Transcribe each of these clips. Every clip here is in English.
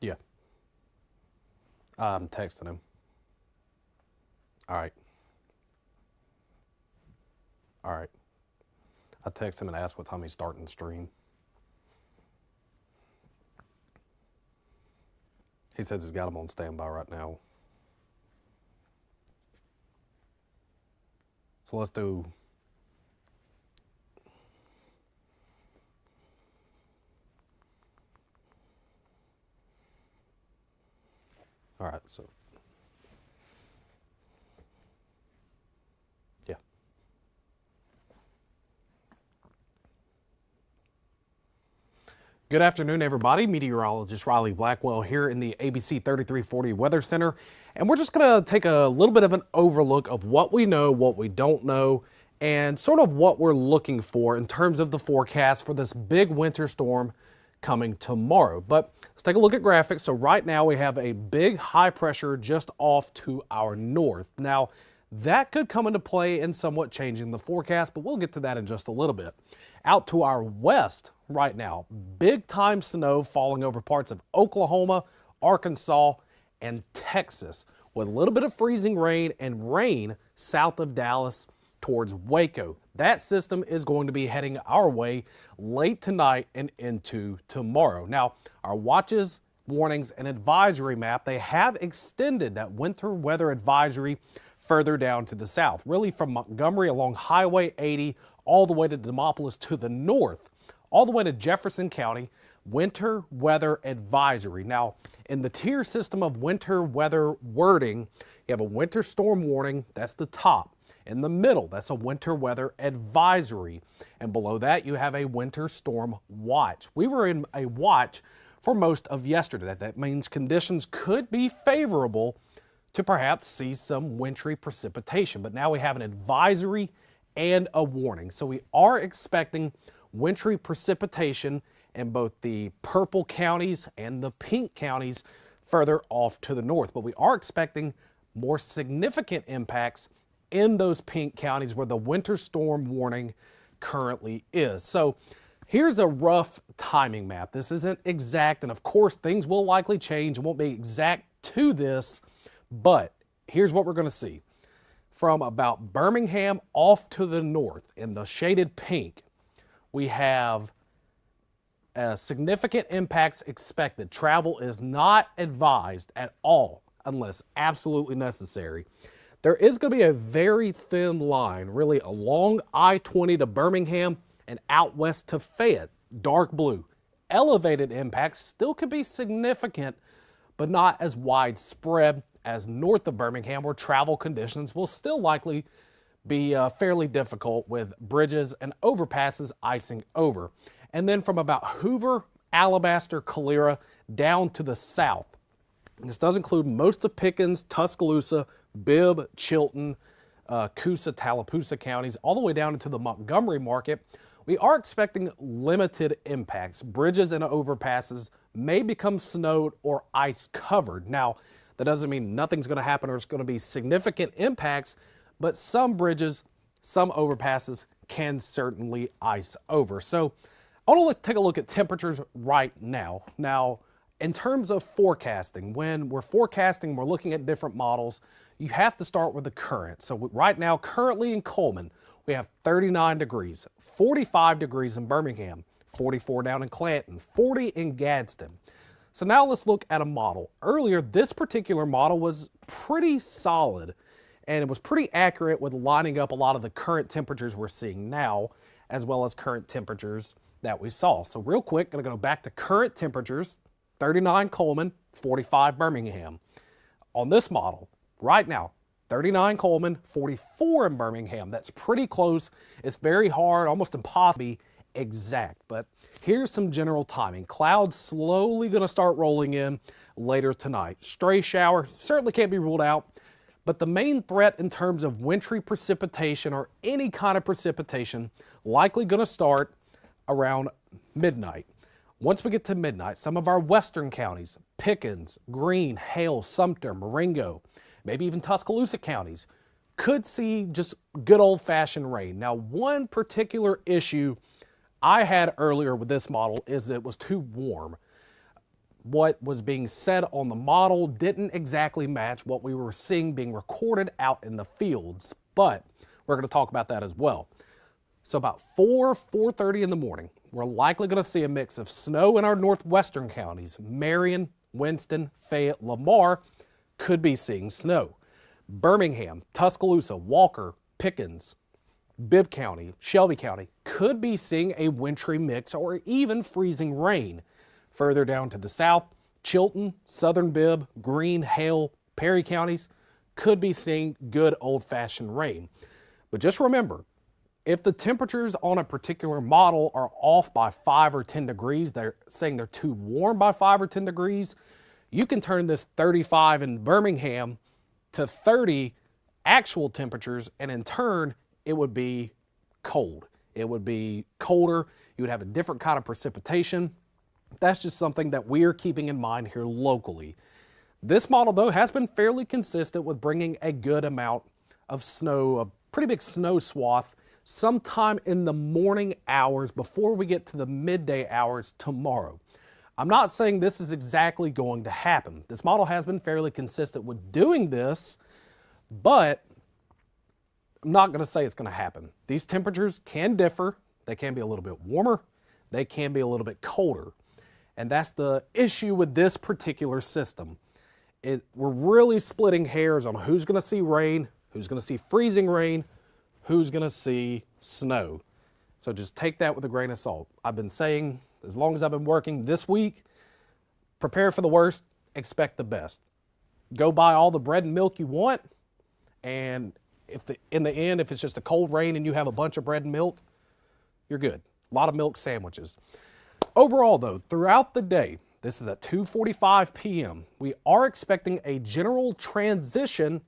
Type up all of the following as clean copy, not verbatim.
Yeah. I'm texting him. All right. All right. I text him and ask what time he's starting the stream. He says he's got him on standby right now. So let's do. All right, so. Yeah. Good afternoon, everybody. Meteorologist Riley Blackwell here in the ABC 3340 Weather Center. And we're just going to take a little bit of an overlook of what we know, what we don't know, and sort of what we're looking for in terms of the forecast for this big winter storm coming tomorrow. But let's take a look at graphics. So right now we have a big high pressure just off to our north. Now, that could come into play in somewhat changing the forecast, but we'll get to that in just a little bit. Out to our west right now, big time snow falling over parts of Oklahoma, Arkansas, and Texas, with a little bit of freezing rain and rain south of Dallas towards Waco. That system is going to be heading our way late tonight and into tomorrow. Now, our watches, warnings, and advisory map, they have extended that winter weather advisory further down to the south, really from Montgomery along Highway 80 all the way to Demopolis to the north, all the way to Jefferson County, winter weather advisory. Now, in the tier system of winter weather wording, you have a winter storm warning, that's the top. In the middle, that's a winter weather advisory. And below that, you have a winter storm watch. We were in a watch for most of yesterday. That means conditions could be favorable to perhaps see some wintry precipitation. But now we have an advisory and a warning. So we are expecting wintry precipitation in both the purple counties and the pink counties further off to the north. But we are expecting more significant impacts in those pink counties where the winter storm warning currently is. So here's a rough timing map. This isn't exact, and of course things will likely change. It won't be exact to this, but here's what we're going to see. From about Birmingham off to the north in the shaded pink, we have significant impacts expected. Travel is not advised at all unless absolutely necessary. There is going to be a very thin line, really along I-20 to Birmingham and out west to Fayette, dark blue. Elevated impacts still could be significant, but not as widespread as north of Birmingham, where travel conditions will still likely be fairly difficult with bridges and overpasses icing over. And then from about Hoover, Alabaster, Calera down to the south. This does include most of Pickens, Tuscaloosa, Bibb, Chilton, Coosa, Tallapoosa counties, all the way down into the Montgomery market. We are expecting limited impacts. Bridges and overpasses may become snowed or ice covered. Now, that doesn't mean nothing's going to happen or it's going to be significant impacts, but some bridges, some overpasses can certainly ice over. So I want to take a look at temperatures right now. Now, in terms of forecasting, when we're forecasting, we're looking at different models, you have to start with the current. So right now, currently in Coleman, we have 39 degrees, 45 degrees in Birmingham, 44 down in Clanton, 40 in Gadsden. So now let's look at a model. Earlier, this particular model was pretty solid, and it was pretty accurate with lining up a lot of the current temperatures we're seeing now, as well as current temperatures that we saw. So real quick, gonna go back to current temperatures, 39 Coleman, 45 Birmingham. On this model, right now, 39 Coleman, 44 in Birmingham. That's pretty close. It's very hard, almost impossible to be exact, but here's some general timing. Clouds slowly going to start rolling in later tonight. Stray shower certainly can't be ruled out, but the main threat in terms of wintry precipitation or any kind of precipitation likely going to start around midnight. Once we get to midnight, some of our western counties, Pickens, Greene, Hale, Sumter, Marengo, maybe even Tuscaloosa counties, could see just good old-fashioned rain. Now, one particular issue I had earlier with this model is it was too warm. What was being said on the model didn't exactly match what we were seeing being recorded out in the fields, but we're going to talk about that as well. So about 4:30 in the morning, we're likely going to see a mix of snow in our northwestern counties. Marion, Winston, Fayette, Lamar could be seeing snow. Birmingham, Tuscaloosa, Walker, Pickens, Bibb County, Shelby County could be seeing a wintry mix or even freezing rain. Further down to the south, Chilton, Southern Bibb, Greene, Hale, Perry counties could be seeing good old-fashioned rain. But just remember, if the temperatures on a particular model are off by 5 or 10 degrees, they're saying they're too warm by 5 or 10 degrees, you can turn this 35 in Birmingham to 30 actual temperatures, and in turn, it would be cold. It would be colder. You would have a different kind of precipitation. That's just something that we're keeping in mind here locally. This model, though, has been fairly consistent with bringing a good amount of snow, a pretty big snow swath, sometime in the morning hours before we get to the midday hours tomorrow. I'm not saying this is exactly going to happen. This model has been fairly consistent with doing this, but I'm not going to say it's going to happen. These temperatures can differ. They can be a little bit warmer. They can be a little bit colder. And that's the issue with this particular system. We're really splitting hairs on who's going to see rain, who's going to see freezing rain, who's going to see snow. So just take that with a grain of salt. I've been saying, as long as I've been working this week, prepare for the worst, expect the best. Go buy all the bread and milk you want, and in the end, if it's just a cold rain and you have a bunch of bread and milk, you're good. A lot of milk sandwiches. Overall, though, throughout the day, this is at 2:45 p.m., we are expecting a general transition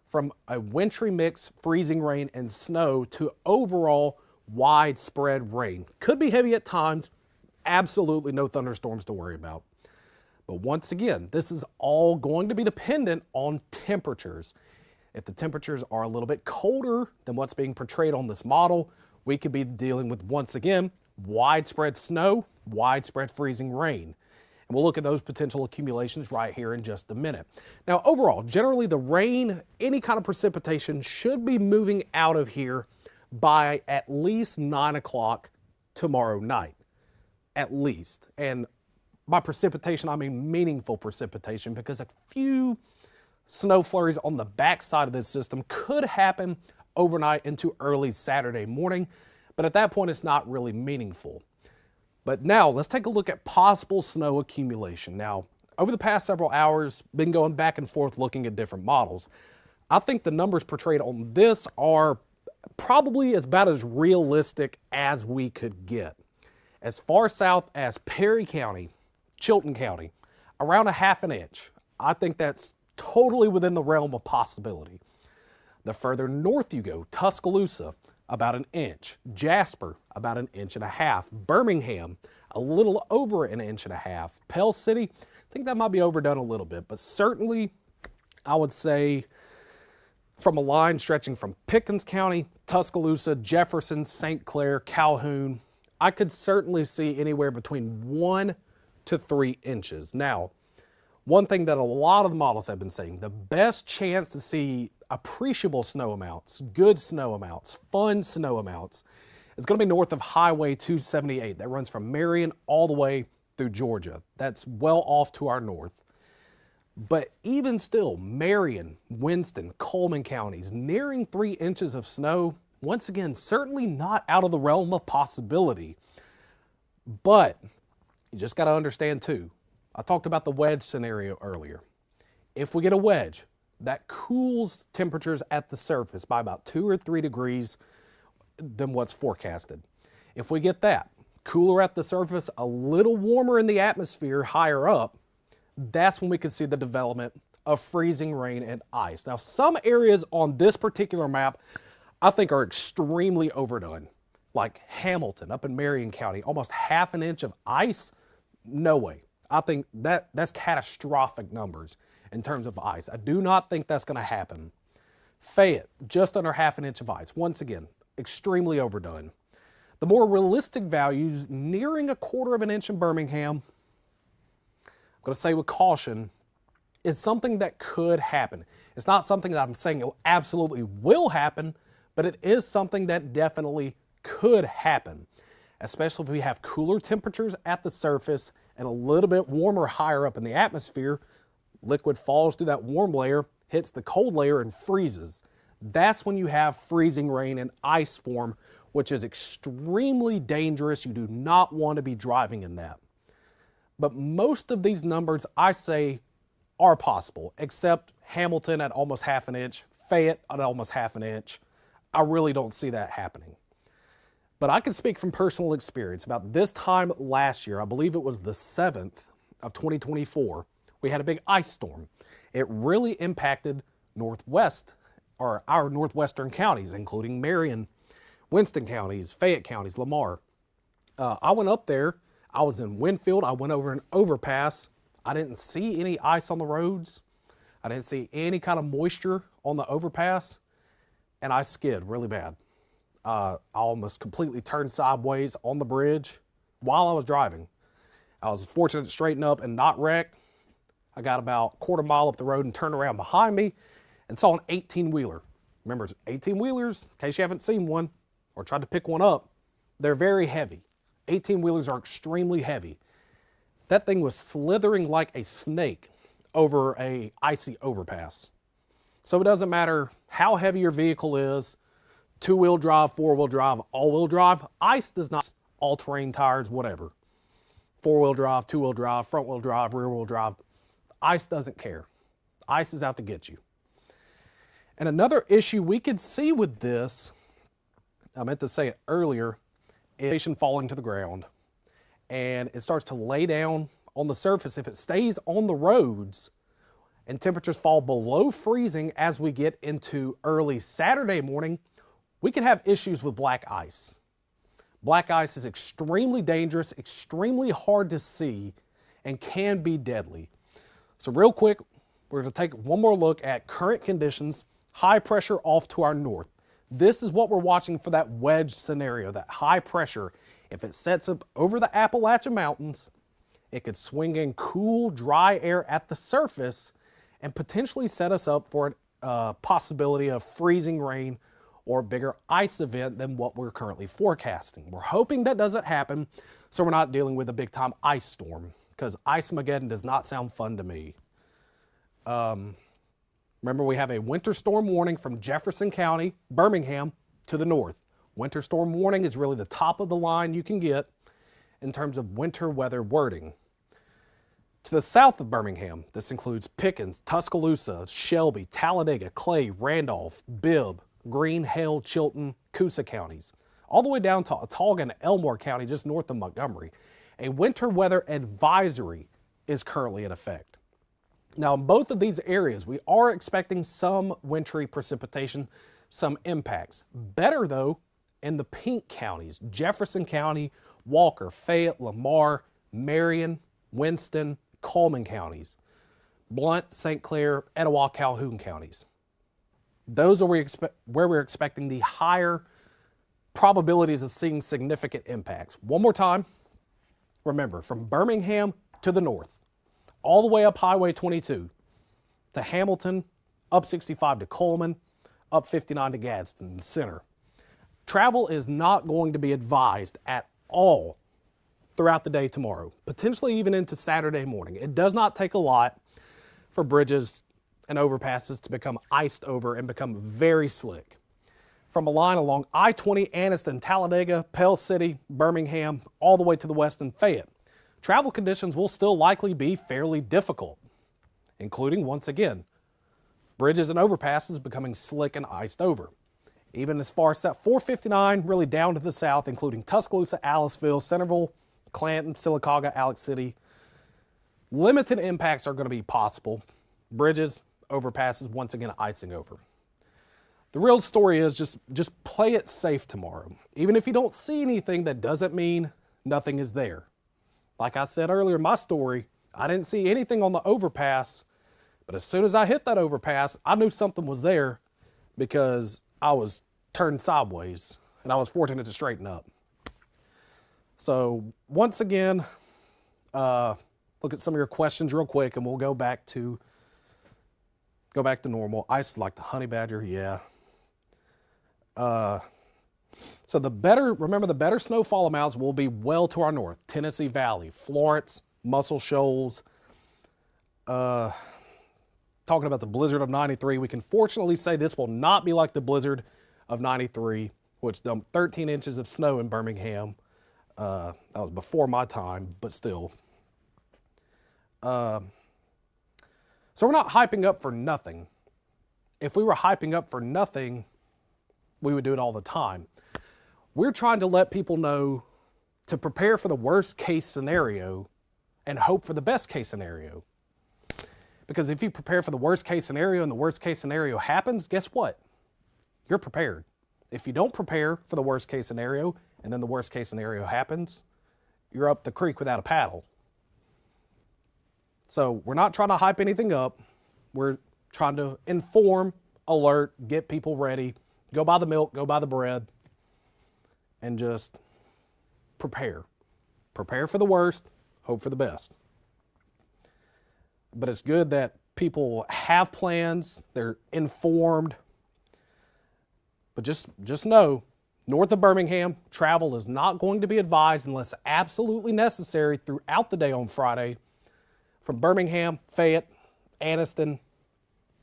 from a wintry mix, freezing rain, and snow to overall widespread rain. Could be heavy at times, absolutely no thunderstorms to worry about. But once again, this is all going to be dependent on temperatures. If the temperatures are a little bit colder than what's being portrayed on this model, we could be dealing with, once again, widespread snow, widespread freezing rain. And we'll look at those potential accumulations right here in just a minute. Now, overall, generally the rain, any kind of precipitation should be moving out of here by at least 9 o'clock tomorrow night. At least. And by precipitation, I mean meaningful precipitation, because a few snow flurries on the backside of this system could happen overnight into early Saturday morning, but at that point it's not really meaningful. But now let's take a look at possible snow accumulation. Now, over the past several hours, been going back and forth looking at different models. I think the numbers portrayed on this are probably about as realistic as we could get. As far south as Perry County, Chilton County, around 1/2 inch. I think that's totally within the realm of possibility. The further north you go, Tuscaloosa, about 1 inch. Jasper, about 1.5 inches. Birmingham, a little over 1.5 inches. Pell City, I think that might be overdone a little bit, but certainly I would say from a line stretching from Pickens County, Tuscaloosa, Jefferson, St. Clair, Calhoun, I could certainly see anywhere between 1 to 3 inches. Now, one thing that a lot of the models have been saying, the best chance to see appreciable snow amounts, good snow amounts, fun snow amounts, is going to be north of Highway 278. That runs from Marion all the way through Georgia. That's well off to our north. But even still, Marion, Winston, Coleman counties, nearing 3 inches of snow, once again, certainly not out of the realm of possibility. But you just got to understand too, I talked about the wedge scenario earlier. If we get a wedge, that cools temperatures at the surface by about 2 or 3 degrees than what's forecasted. If we get that, cooler at the surface, a little warmer in the atmosphere higher up, that's when we can see the development of freezing rain and ice. Now, some areas on this particular map I think are extremely overdone, like Hamilton up in Marion County, almost 1/2 inch of ice. No way. I think that's catastrophic numbers. in terms of ice. I do not think that's going to happen. Fayette, just under half an inch of ice. Once again, extremely overdone. The more realistic values, nearing a quarter of an inch in Birmingham, I'm going to say with caution, is something that could happen. It's not something that I'm saying it absolutely will happen, but it is something that definitely could happen, especially if we have cooler temperatures at the surface and a little bit warmer higher up in the atmosphere. Liquid falls through that warm layer, hits the cold layer, and freezes. That's when you have freezing rain and ice form, which is extremely dangerous. You do not want to be driving in that. But most of these numbers, I say, are possible, except Hamilton at almost half an inch, Fayette at almost half an inch. I really don't see that happening. But I can speak from personal experience. About this time last year, I believe it was the 7th of 2024, we had a big ice storm. It really impacted our northwestern counties, including Marion, Winston counties, Fayette counties, Lamar. I went up there. I was in Winfield. I went over an overpass. I didn't see any ice on the roads. I didn't see any kind of moisture on the overpass, and I skid really bad. I almost completely turned sideways on the bridge while I was driving. I was fortunate to straighten up and not wreck. I got about a quarter mile up the road and turned around behind me and saw an 18-wheeler. Remember, 18-wheelers, in case you haven't seen one or tried to pick one up, they're very heavy. 18-wheelers are extremely heavy. That thing was slithering like a snake over a icy overpass. So it doesn't matter how heavy your vehicle is, two-wheel drive, four-wheel drive, all-wheel drive, ice does not, all-terrain tires, whatever. Four-wheel drive, two-wheel drive, front-wheel drive, rear-wheel drive, ice doesn't care. Ice is out to get you. And another issue we could see with this, I meant to say it earlier, is falling to the ground. And it starts to lay down on the surface. If it stays on the roads and temperatures fall below freezing as we get into early Saturday morning, we can have issues with black ice. Black ice is extremely dangerous, extremely hard to see, and can be deadly. So real quick, we're going to take one more look at current conditions, high pressure off to our north. This is what we're watching for that wedge scenario, that high pressure. If it sets up over the Appalachian Mountains, it could swing in cool, dry air at the surface and potentially set us up for a possibility of freezing rain or a bigger ice event than what we're currently forecasting. We're hoping that doesn't happen, so we're not dealing with a big-time ice storm, because Ice-mageddon does not sound fun to me. Remember, we have a winter storm warning from Jefferson County, Birmingham, to the north. Winter storm warning is really the top of the line you can get in terms of winter weather wording. To the south of Birmingham, this includes Pickens, Tuscaloosa, Shelby, Talladega, Clay, Randolph, Bibb, Greene, Hale, Chilton, Coosa counties, all the way down to Autauga and Elmore County, just north of Montgomery. A winter weather advisory is currently in effect. Now, in both of these areas, we are expecting some wintry precipitation, some impacts. Better, though, in the pink counties, Jefferson County, Walker, Fayette, Lamar, Marion, Winston, Coleman counties, Blount, St. Clair, Etowah, Calhoun counties. Those are where we're expecting the higher probabilities of seeing significant impacts. One more time, remember, from Birmingham to the north, all the way up Highway 22 to Hamilton, up 65 to Coleman, up 59 to Gadsden Center. Travel is not going to be advised at all throughout the day tomorrow, potentially even into Saturday morning. It does not take a lot for bridges and overpasses to become iced over and become very slick. From a line along I-20, Anniston, Talladega, Pell City, Birmingham, all the way to the west in Fayette, travel conditions will still likely be fairly difficult, including, once again, bridges and overpasses becoming slick and iced over. Even as far as that 459, really down to the south, including Tuscaloosa, Aliceville, Centerville, Clanton, Sylacauga, Alex City, limited impacts are going to be possible. Bridges, overpasses, once again, icing over. The real story is just play it safe tomorrow. Even if you don't see anything, that doesn't mean nothing is there. Like I said earlier in my story, I didn't see anything on the overpass But as soon as I hit that overpass, I knew something was there because I was turned sideways and I was fortunate to straighten up. So once again, look at some of your questions real quick and we'll go back to normal. Ice like the honey badger, yeah. So remember the better snowfall amounts will be well to our north. Tennessee Valley, Florence, Muscle Shoals. Talking about the blizzard of 93, we can fortunately say this will not be like the blizzard of 93, which dumped 13 inches of snow in Birmingham. That was before my time, but still. So we're not hyping up for nothing. If we were hyping up for nothing, we would do it all the time. We're trying to let people know to prepare for the worst case scenario and hope for the best case scenario. Because if you prepare for the worst case scenario and the worst case scenario happens, guess what? You're prepared. If you don't prepare for the worst case scenario and then the worst case scenario happens, you're up the creek without a paddle. So we're not trying to hype anything up. We're trying to inform, alert, get people ready, go buy the milk, go buy the bread, and just prepare. Prepare for the worst, hope for the best. But it's good that people have plans, they're informed. But just know, north of Birmingham, travel is not going to be advised unless absolutely necessary throughout the day on Friday. From Birmingham, Fayette, Anniston,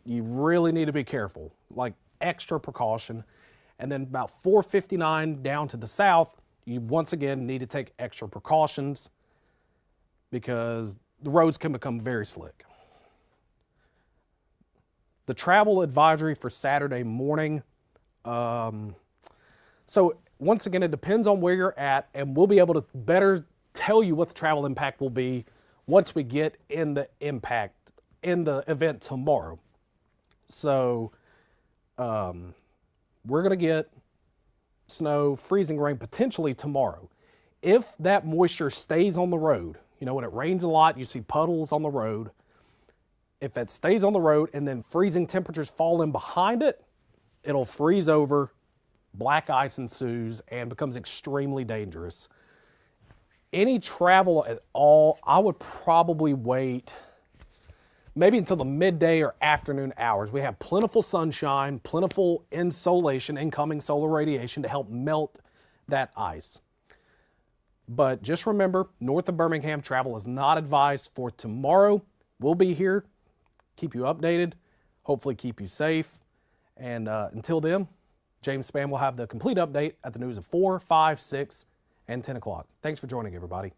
you really need to be careful, like extra precaution. And then about 459 down to the south, you once again need to take extra precautions because the roads can become very slick. The travel advisory for Saturday morning. So once again, it depends on where you're at, and we'll be able to better tell you what the travel impact will be once we get in the event tomorrow. So we're going to get snow, freezing rain potentially tomorrow. If that moisture stays on the road, when it rains a lot, you see puddles on the road. If it stays on the road and then freezing temperatures fall in behind it, it'll freeze over, black ice ensues, and becomes extremely dangerous. Any travel at all, I would probably wait maybe until the midday or afternoon hours. We have plentiful sunshine, plentiful insolation, incoming solar radiation to help melt that ice. But just remember, north of Birmingham, travel is not advised for tomorrow. We'll be here, keep you updated, hopefully keep you safe. And until then, James Spann will have the complete update at the news of 4, 5, 6, and 10 o'clock. Thanks for joining, everybody.